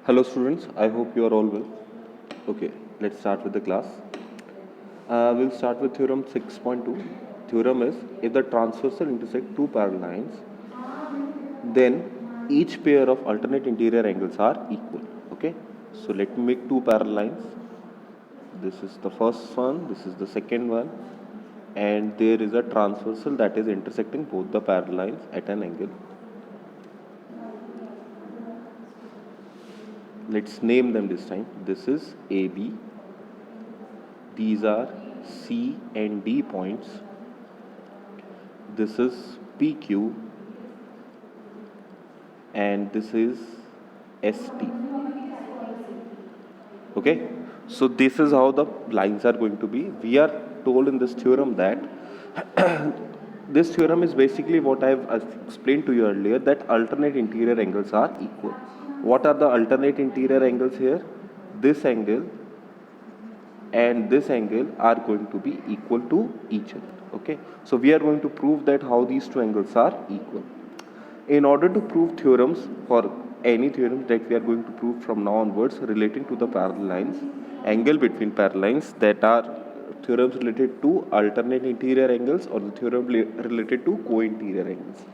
Hello students, I hope you are all well. Okay, let's start with the class. We'll start with theorem 6.2. Theorem is if the transversal intersect two parallel lines, then each pair of alternate interior angles are equal. Okay, so let me make two parallel lines. This is the first one, this is the second one, and there is a transversal that is intersecting both the parallel lines at an angle. Let's name them this time. This is AB. These are C and D points. This is PQ and this is ST. Okay, so this is how the lines are going to be. We are told in this theorem that this theorem is basically what I have explained to you earlier, that alternate interior angles are equal. What are the alternate interior angles here? This angle and this angle are going to be equal to each other. Okay, so we are going to prove that how these two angles are equal. In order to prove theorems for any theorem that we are going to prove from now onwards relating to the parallel lines, angle between parallel lines, that are theorems related to alternate interior angles or the theorem related to co-interior angles.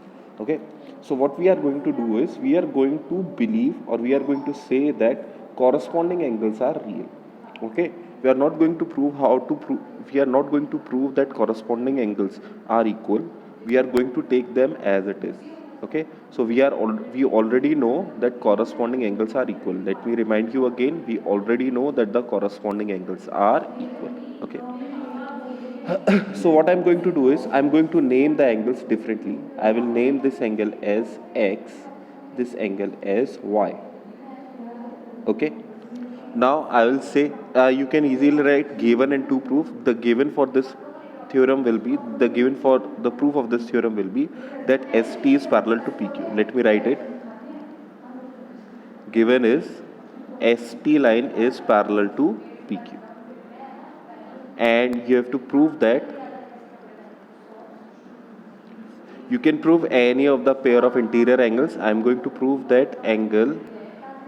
Okay, so what we are going to do is we are going to believe or we are going to say that corresponding angles are real. Okay, we are not going to prove how to prove, we are not going to prove that corresponding angles are equal. We are going to take them as it is. Okay, so we already know that corresponding angles are equal. Let me remind you again, we already know that the corresponding angles are equal. Okay, so what I'm going to do is I'm going to name the angles differently. I will name this angle as X, this angle as Y. Okay, now I will say you can easily write given and to proof. The given for this theorem will be, the given for the proof of this theorem will be that ST is parallel to PQ. Let me write it. Given is ST line is parallel to PQ, and you have to prove that you can prove any of the pair of interior angles. I am going to prove that angle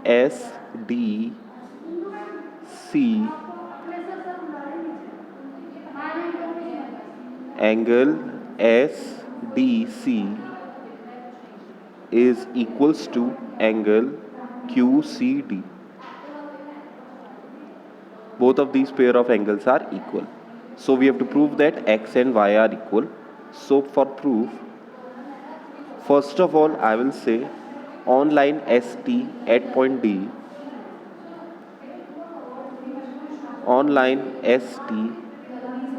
SDC angle SDC is equals to angle QCD. Both of these pair of angles are equal. So we have to prove that X and Y are equal. So for proof, first of all I will say on line ST at point D, on line ST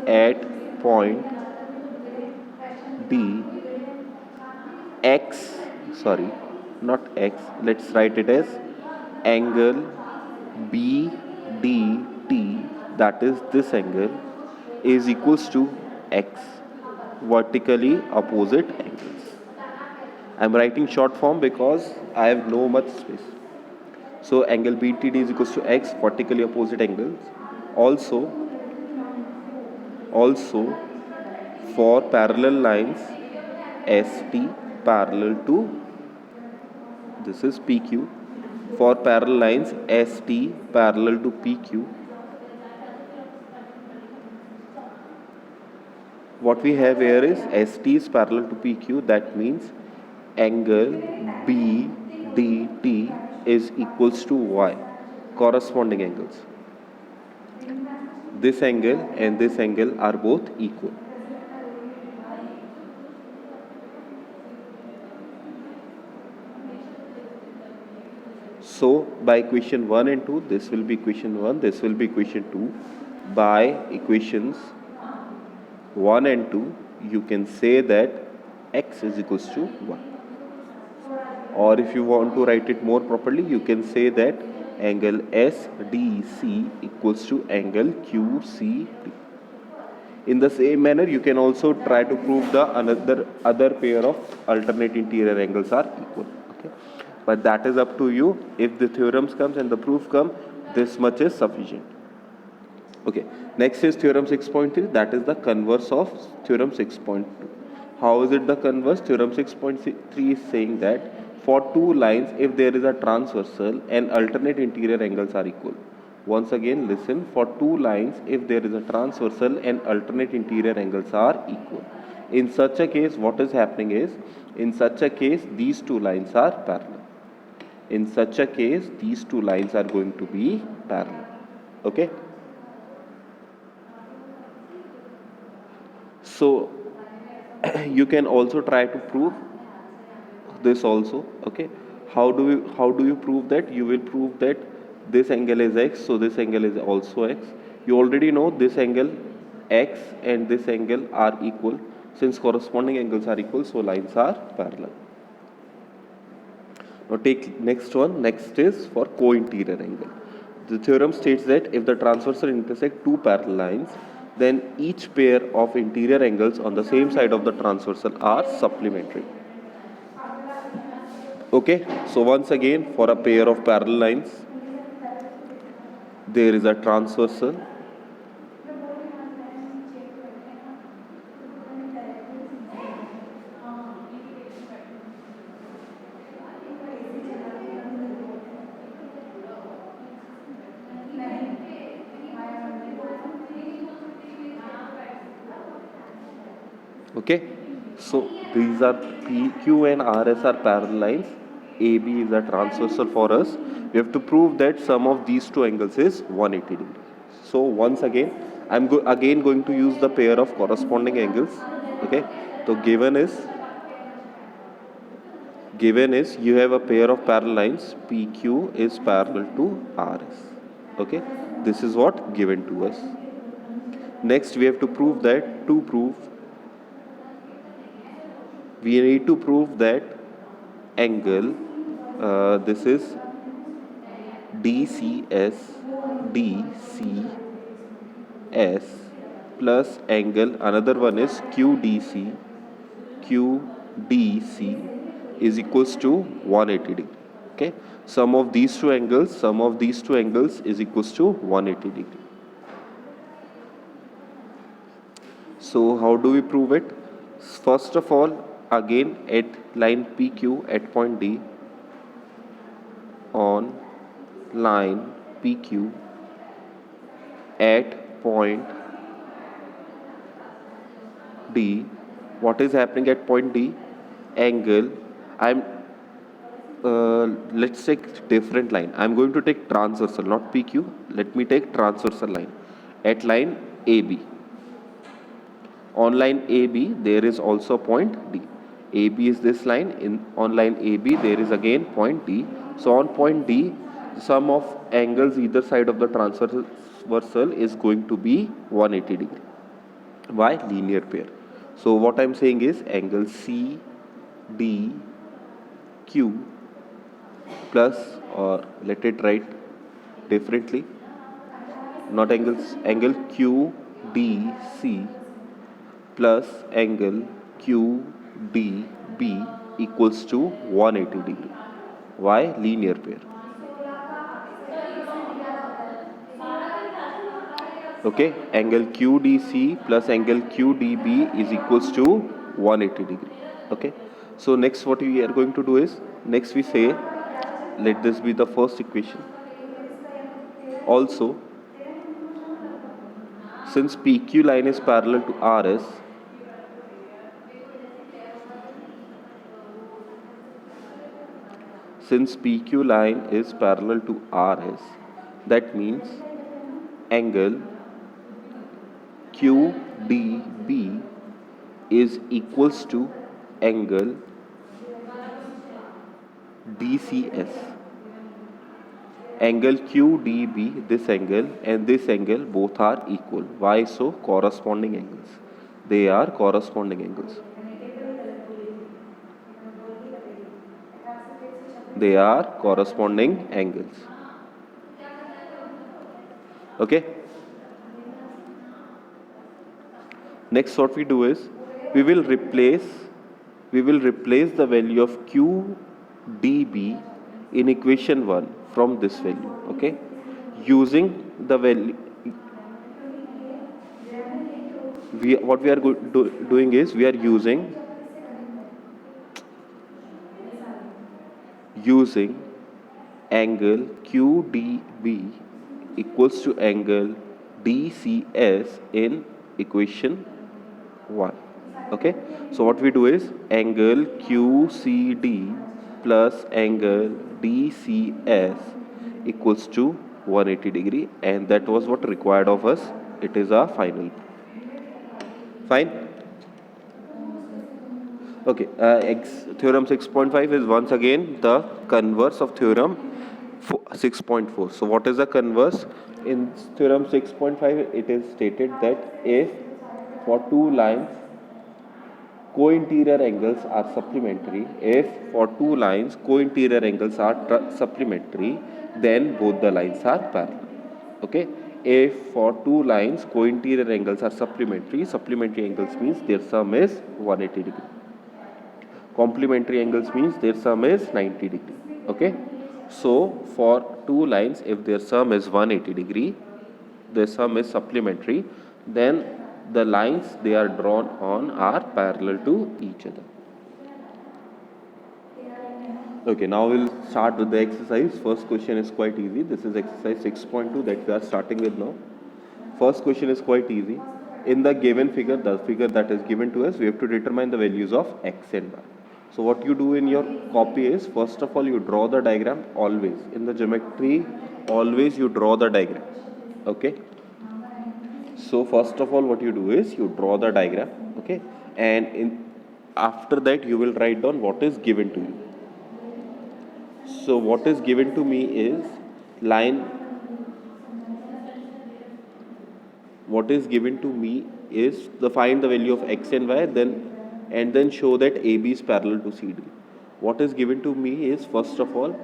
at point D, X, sorry, not X, let's write it as angle BDT, that is this angle, is equals to X, vertically opposite angles. I am writing short form because I have no much space. So angle BTD is equals to X, vertically opposite angles. Also for parallel lines ST parallel to, this is PQ, for parallel lines ST parallel to PQ, what we have here is ST is parallel to PQ. That means angle BDT is equals to Y, corresponding angles. This angle and this angle are both equal. So by equation 1 and 2, this will be equation 1, this will be equation 2. By equations 1 and 2, you can say that X is equals to 1. Or if you want to write it more properly, you can say that angle SDC equals to angle QCD. In the same manner, you can also try to prove the other pair of alternate interior angles are equal. Okay, but that is up to you. If the theorems comes and the proof come, this much is sufficient. Okay, next is theorem 6.3, that is the converse of theorem 6.2. How is it the converse? Theorem 6.3 is saying that for two lines if there is a transversal and alternate interior angles are equal. Once again, listen, for two lines if there is a transversal and alternate interior angles are equal. In such a case, what is happening is, in such a case, these two lines are parallel. In such a case, these two lines are going to be parallel. Okay? So, you can also try to prove this also. Okay? How do you prove that? You will prove that this angle is x, so this angle is also x. You already know this angle x and this angle are equal. Since corresponding angles are equal, so lines are parallel. Now take next one. Next is for co-interior angle. The theorem states that if the transversal intersect two parallel lines, then each pair of interior angles on the same side of the transversal are supplementary. Okay, so once again, for a pair of parallel lines, there is a transversal okay, so these are PQ and RS are parallel lines. AB is a transversal for us. We have to prove that sum of these two angles is 180 degree. So once again, I'm again going to use the pair of corresponding angles. Okay, so given is you have a pair of parallel lines. PQ is parallel to RS. Okay, this is what given to us. Next, we have to prove that we need to prove that angle, this is DCS plus angle, another one is QDC is equals to 180 degree. Okay, sum of these two angles is equals to 180 degree. So how do we prove it? First of all, again at line PQ at point D, on line PQ at point D, what is happening at point D? Angle, let's take different line. I'm going to take transversal, not PQ. Let me take transversal line at line AB. On line AB, there is also point D. AB is this line. On line AB, there is again point D. So on point D, the sum of angles either side of the transversal is going to be 180 degree. Why? Linear pair. So what I'm saying is angle CDQ plus, or let it write differently, not angles, angle QDC plus angle QDB equals to 180 degree. Why? Linear pair. Okay, angle QDC plus angle QDB is equals to 180 degree. Okay, so next what we are going to do is, next we say, let this be the first equation. Also, since PQ line is parallel to RS, that means angle QDB is equals to angle DCS. Angle QDB, this angle and this angle both are equal. Why so? Corresponding angles. They are corresponding angles. They are corresponding angles. Okay. Next what we do is, we will replace the value of QDB in equation 1 from this value. Okay, using the value, what we are doing is, we are using using angle QDB equals to angle DCS in equation 1. Okay, so what we do is angle QCD plus angle DCS equals to 180 degree, and that was what required of us. It is our final. Fine. Okay, theorem 6.5 is once again the converse of theorem 6.4. So what is the converse? In theorem 6.5, it is stated that if for two lines co-interior angles are supplementary, if for two lines co-interior angles are supplementary, then both the lines are parallel. Okay, if for two lines co-interior angles are supplementary, supplementary angles means their sum is 180 degree. Complementary angles means their sum is 90 degree. Okay, so for two lines, if their sum is 180 degree, their sum is supplementary, then the lines they are drawn on are parallel to each other. Okay, now we'll start with the exercise. First question is quite easy. This is exercise 6.2 that we are starting with now. First question is quite easy. In the given figure, the figure that is given to us, we have to determine the values of x and y. So what you do in your copy is, first of all, you draw the diagram always. In the geometry, always you draw the diagram. Okay. So first of all, what you do is you draw the diagram. Okay. And after that, you will write down what is given to you. So what is given to me is line. What is given to me is find the value of x and y, then show that AB is parallel to CD. What is given to me is, first of all,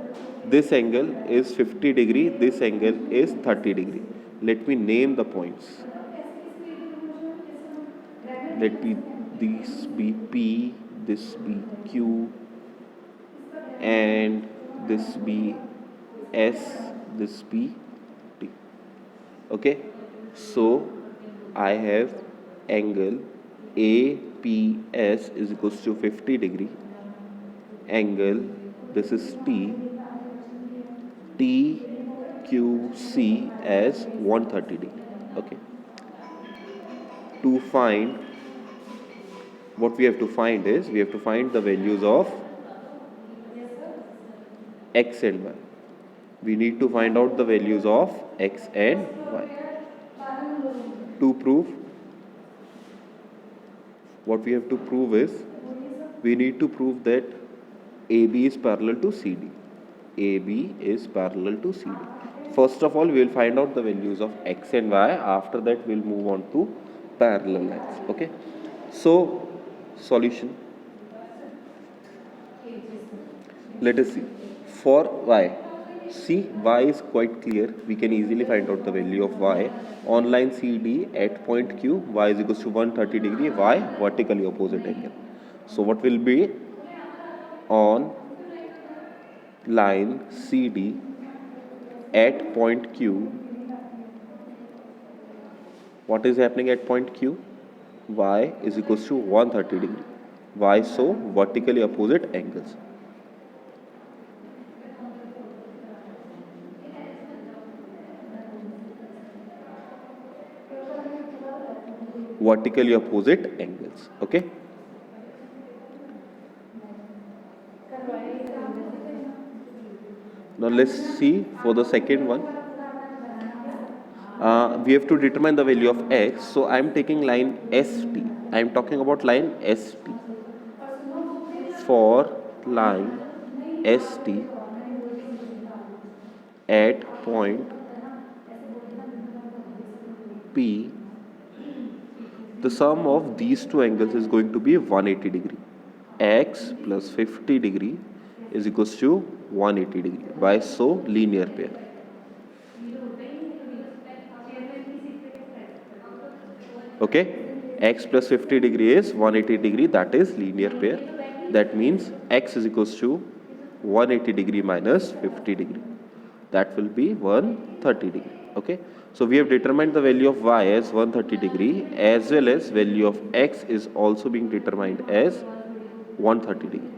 this angle is 50 degree, this angle is 30 degree. Let me name the points. Let this be P, this be Q, and this be S, this be T. Okay, so I have angle APS is equals to 50 degree, angle, this is TQC as 130 degree. Okay, to find, what we have to find is, we have to find the values of x and y. We need to find out the values of x and y. To prove, what we have to prove is, we need to prove that AB is parallel to CD. AB is parallel to CD. First of all, we will find out the values of x and y. After that, we will move on to parallel lines. Okay. So, solution. Let us see. For y, see, y is quite clear. We can easily find out the value of y. On line CD at point Q, y is equals to 130 degree, y vertically opposite angle. So what will be on line CD at point Q? What is happening at point Q? Y is equals to 130 degree. Y, so vertically opposite angles. Vertically opposite angles. Okay. Now let's see for the second one. We have to determine the value of x. So I am taking line ST. I am talking about line ST. For line ST at point P, the sum of these two angles is going to be 180 degree. X plus 50 degree is equals to 180 degree. Why so? Linear pair. Okay, x plus 50 degree is 180 degree, that is linear pair. That means x is equals to 180 degree minus 50 degree. That will be 130 degree. Okay, so we have determined the value of y as 130 degree, as well as value of x is also being determined as 130 degree.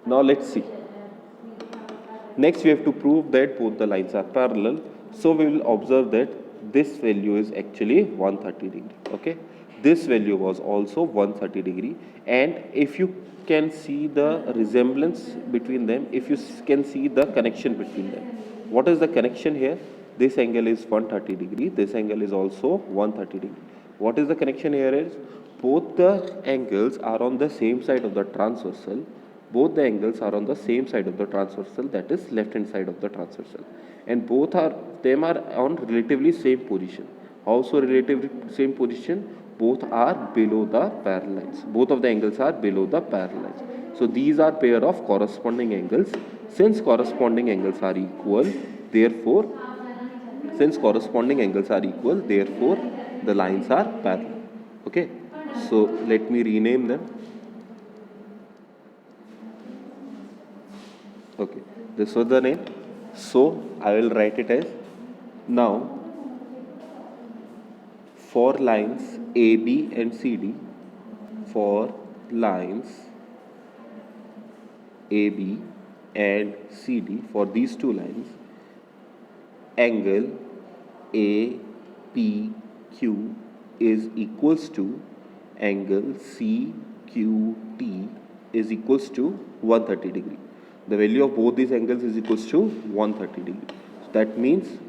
Now let's see. Next we have to prove that both the lines are parallel. So we will observe that this value is actually 130 degree. Okay, this value was also 130 degree, and if you can see the resemblance between them, if you can see the connection between them, what is the connection here? This angle is 130 degree, this angle is also 130 degree. What is the connection here is both the angles are on the same side of the transversal. Both the angles are on the same side of the transversal, that is left hand side of the transversal, and both are them are on relatively same position. Also relatively same position, both are below the parallel lines. Both of the angles are below the parallel lines. So these are pair of corresponding angles. Since corresponding angles are equal, therefore the lines are parallel. Okay, so let me rename them. Okay, this was the name. So I will write it as, now for lines AB and CD, for lines AB and CD, for these two lines, angle APQ is equals to angle CQT is equals to 130 degree. The value of both these angles is equals to 130 degree. So that means,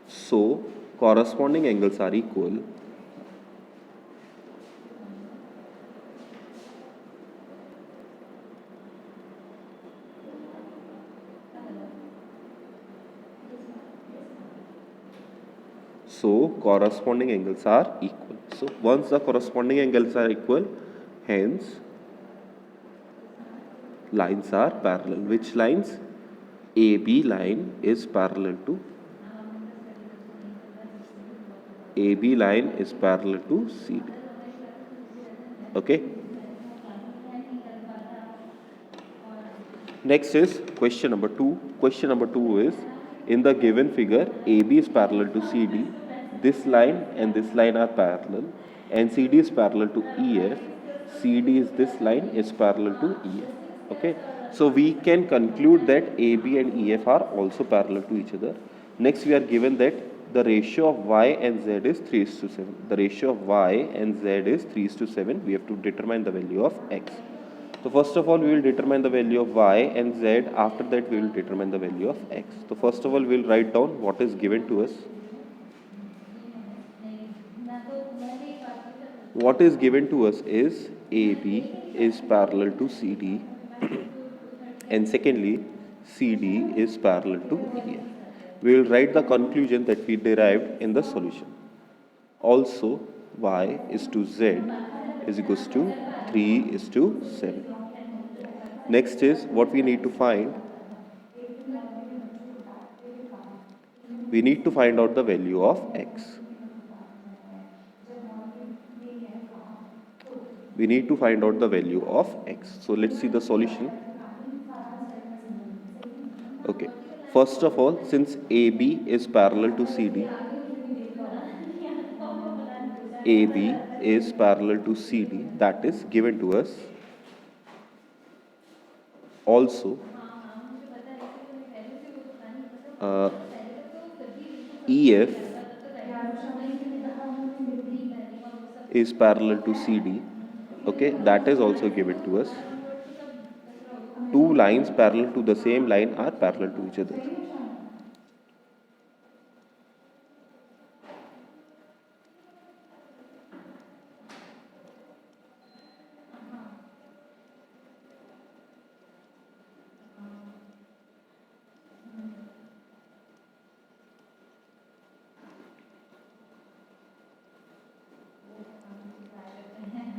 so corresponding angles are equal. So corresponding angles are equal. So once the corresponding angles are equal, hence lines are parallel. Which lines? AB line is parallel to CD. Okay. Next is question number 2. Question number 2 is, in the given figure, AB is parallel to CD. This line and this line are parallel, and CD is parallel to EF. CD is this line is parallel to EF. Okay. So we can conclude that AB and EF are also parallel to each other. Next we are given that the ratio of Y and Z is 3:7. The ratio of Y and Z is 3:7. We have to determine the value of X. So first of all, we will determine the value of Y and Z. After that, we will determine the value of X. So first of all, we will write down what is given to us. What is given to us is AB is parallel to CD, and secondly, CD is parallel to EF. We will write the conclusion that we derived in the solution. Also, Y is to Z is equals to 3:7. Next is what we need to find. We need to find out the value of X. We need to find out the value of X. So let's see the solution. Okay. First of all, since AB is parallel to CD, AB is parallel to CD, that is given to us. Also, EF is parallel to CD. Okay, that is also given to us. Two lines parallel to the same line are parallel to each other.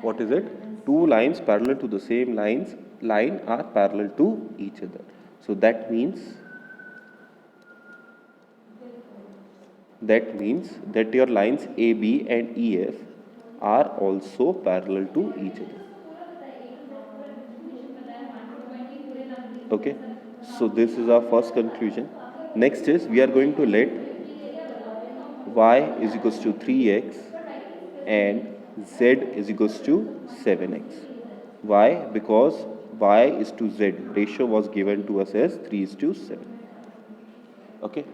What is it? Two lines parallel to the same line are parallel to each other. So that means that your lines AB and EF are also parallel to each other. Okay, so this is our first conclusion. Next is, we are going to let Y is equals to 3x and Z is equals to 7x. Why? Because y is to z ratio was given to us as 3:7. Okay.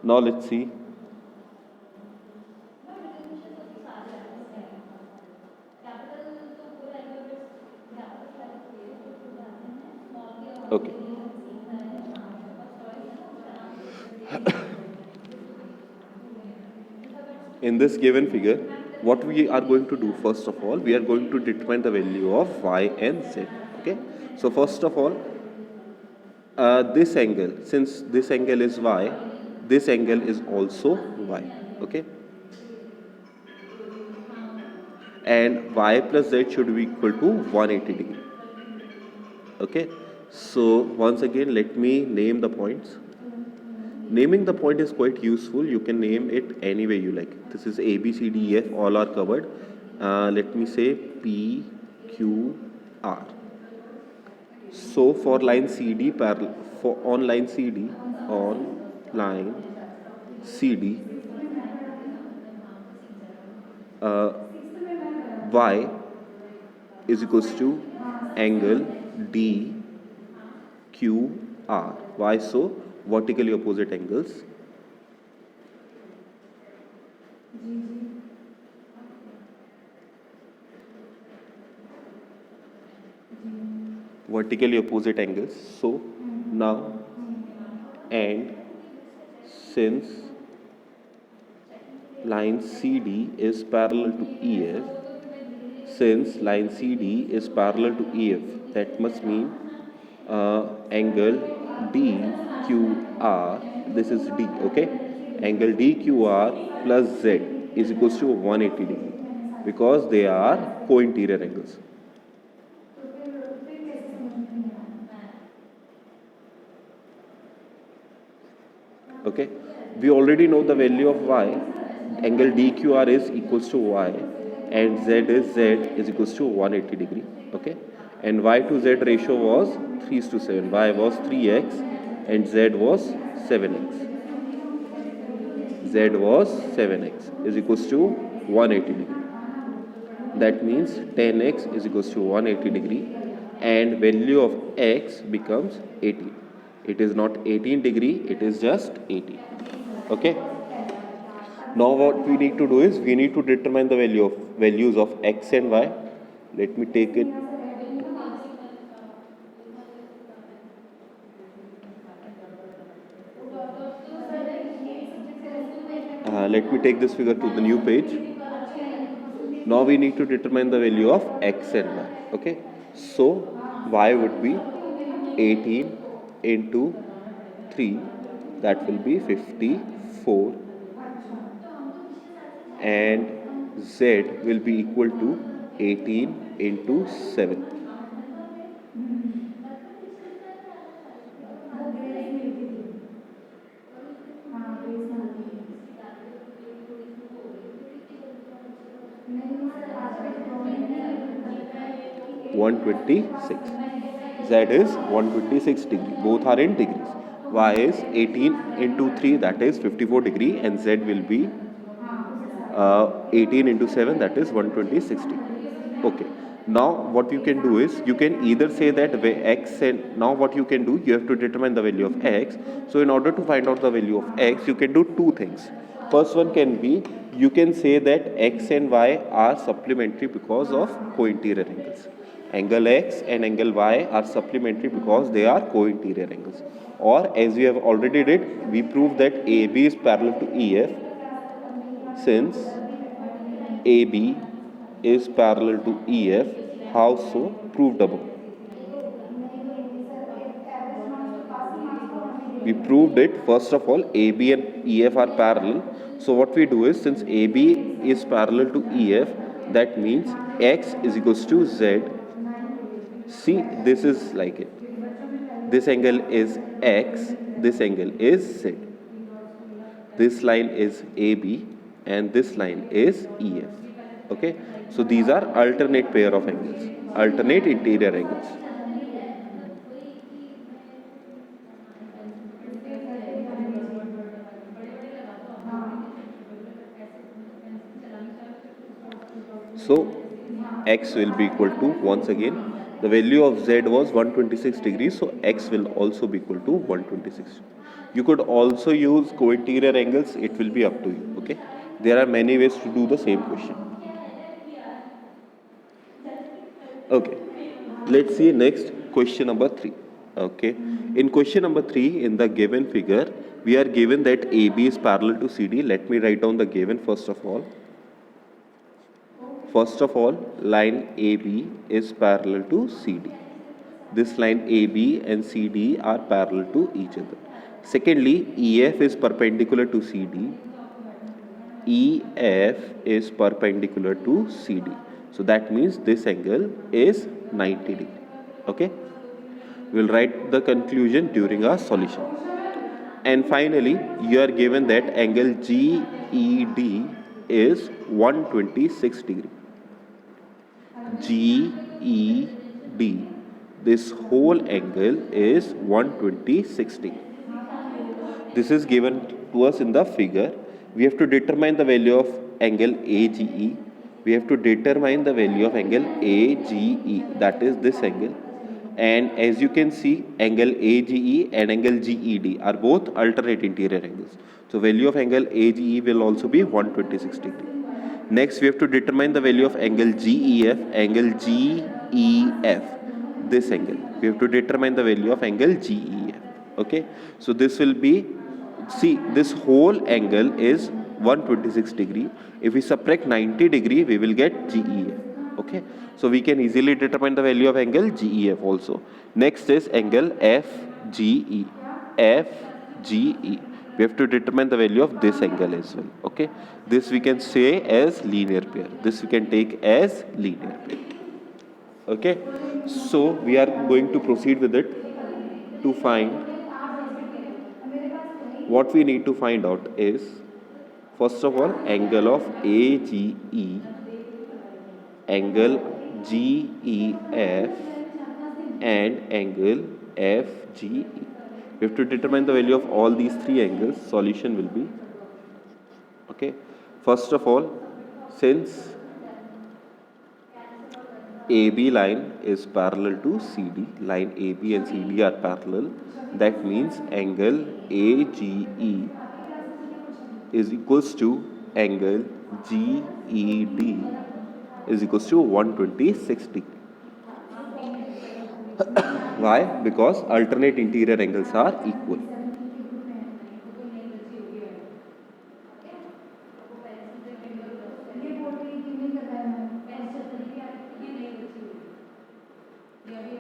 Now let's see. Okay. In this given figure, what we are going to do, first of all, we are going to determine the value of y and z. Okay. So first of all, this angle, since this angle is y, this angle is also y. Okay. And y plus z should be equal to 180 degree. Okay. So once again, let me name the points. Naming the point is quite useful. You can name it any way you like. This is A, B, C, D, E, F, all are covered. Let me say P, Q, R. So for line CD parallel, on line CD, Y is equals to angle D, Q, R. Why so? Vertically opposite angles. Vertically opposite angles. So now, and since line CD is parallel to EF, since line CD is parallel to EF, that must mean angle DQR, this is D, okay? Angle DQR plus Z is equals to 180 degree because they are co-interior angles. Okay, we already know the value of y. Angle DQR is equals to y, and Z is equals to 180 degree. Okay, and y to z ratio was 3:7. Y was 3x, and z was 7x. Z was 7x is equals to 180 degree. That means 10x is equals to 180 degree, and value of x becomes 18. It is not 18 degree, it is just 18. Okay. Now what we need to do is we need to determine the values of x and y. Let me take it. Let me take this figure to the new page. Now we need to determine the value of x and y. Okay. So y would be 18 into 3, that will be 54, and z will be equal to 18 into 7. Z is 126 degree. Both are in degrees. Y is 18 into 3, that is 54 degree, and Z will be 18 into 7, that is 126 degree. Okay. Now what you can do is you can either say that x, and now what you can do, you have to determine the value of x. So in order to find out the value of x, you can do two things. First one can be, you can say that x and y are supplementary because of co-interior angles. Angle x and angle y are supplementary because they are co-interior angles. Or as we have already did, we proved that AB is parallel to EF. Since AB is parallel to EF, how so? Proved above. We proved it. First of all, AB and EF are parallel. So what we do is, since AB is parallel to EF, that means x is equals to z. See, this is like it. This angle is x, this angle is z. This line is AB and this line is EF. Okay, so these are alternate pair of angles, alternate interior angles. So x will be equal to, once again, The value of z was 126 degrees, so x will also be equal to 126. You could also use co-interior angles, it will be up to you. Okay, there are many ways to do the same question. Okay, let's see next question number 3. Okay, in question number 3, in the given figure, we are given that AB is parallel to CD. Let me write down the given first of all. First of all, line AB is parallel to CD. This line AB and CD are parallel to each other. Secondly, EF is perpendicular to CD. EF is perpendicular to CD. So that means this angle is 90 degree. Okay. We will write the conclusion during our solution. And finally, you are given that angle GED is 126 degree. GED, this whole angle is 126 degree. This is given to us in the figure. We have to determine the value of angle AGE. We have to determine the value of angle AGE, that is this angle. And as you can see, angle AGE and angle GED are both alternate interior angles. So value of angle AGE will also be 126 degree. Next, we have to determine the value of angle GEF, angle GEF, this angle. We have to determine the value of angle GEF. Okay, so this will be, see, this whole angle is 126 degree. If we subtract 90 degree, we will get GEF. Okay, so we can easily determine the value of angle GEF also. Next is angle FGE. FGE. We have to determine the value of this angle as well. Okay, this we can say as linear pair. This we can take as linear pair. Okay, so we are going to proceed with it to find. What we need to find out is, first of all, angle of AGE, angle GEF, and angle FGE. We have to determine the value of all these three angles. Solution will be, okay, first of all, since AB line is parallel to CD, line AB and CD are parallel, that means angle AGE is equals to angle GED is equals to 126 degree. Why? Because alternate interior angles are equal.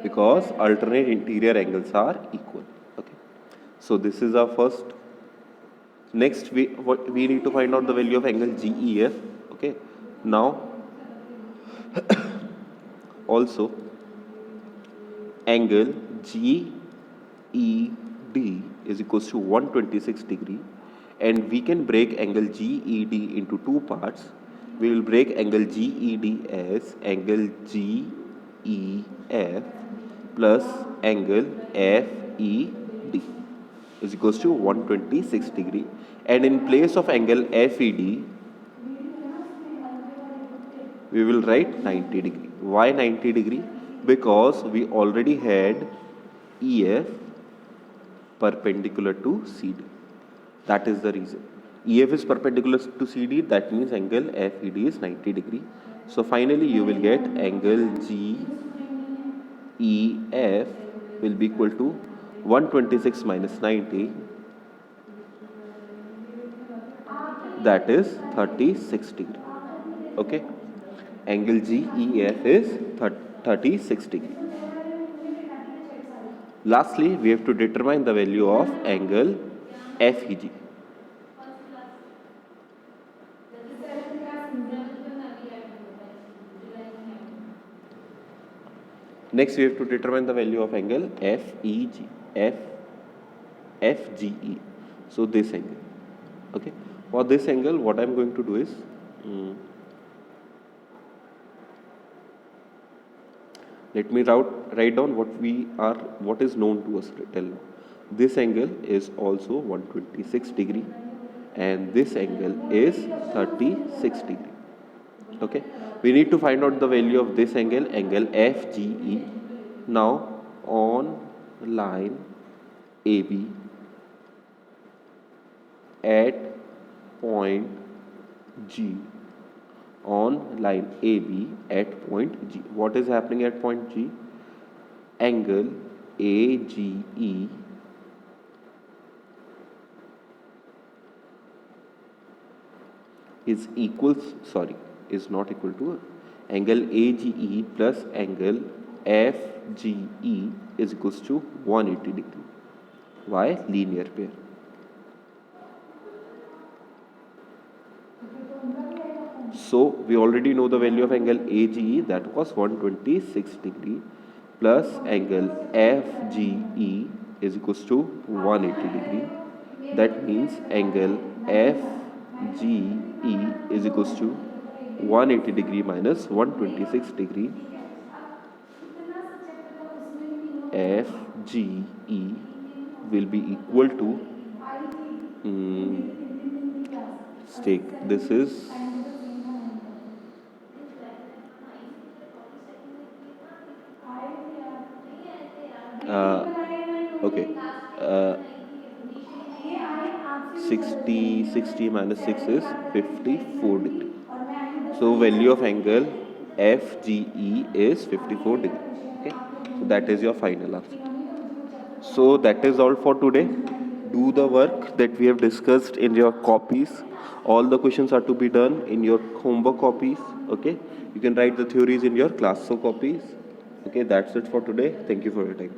Because alternate interior angles are equal. Okay, so this is our first. Next, we need to find out the value of angle GEF. Okay, now also angle GED is equals to 126 degree, and we can break angle GED into two parts. We will break angle GED as angle GEF plus angle FED is equals to 126 degree, and in place of angle FED we will write 90 degree. Why 90 degree? Because we already had EF perpendicular to CD. That is the reason. EF is perpendicular to CD, that means angle FED is 90 degree. So finally you will get angle GEF will be equal to 126 minus 90, that is 36 degree. Okay, angle GEF is 36 degree. Lastly, we have to determine the value of angle FEG. Next, we have to determine the value of angle FEG, FGE. So this angle. Okay. For this angle, what I am going to do is, let me write down what is known to us till now. This angle is also 126 degree, and this angle is 36 degree. Okay. We need to find out the value of this angle, angle FGE. Now on line AB at point G, on line AB at point G, what is happening at point G? Angle AGE is is not equal to angle AGE plus angle FGE is equals to 180 degree. Why? Linear pair. So we already know the value of angle AGE, that was 126 degree, plus angle FGE is equals to 180 degree. That means angle FGE is equals to 180 degree minus 126 degree. FGE will be equal to this is okay, 60 minus 6 is 54 degree. So value of angle FGE is 54 degree. Okay, so that is your final answer. So that is all for today. Do the work that we have discussed in your copies. All the questions are to be done in your homework copies. Okay, you can write the theories in your class copies. Okay, that's it for today. Thank you for your time.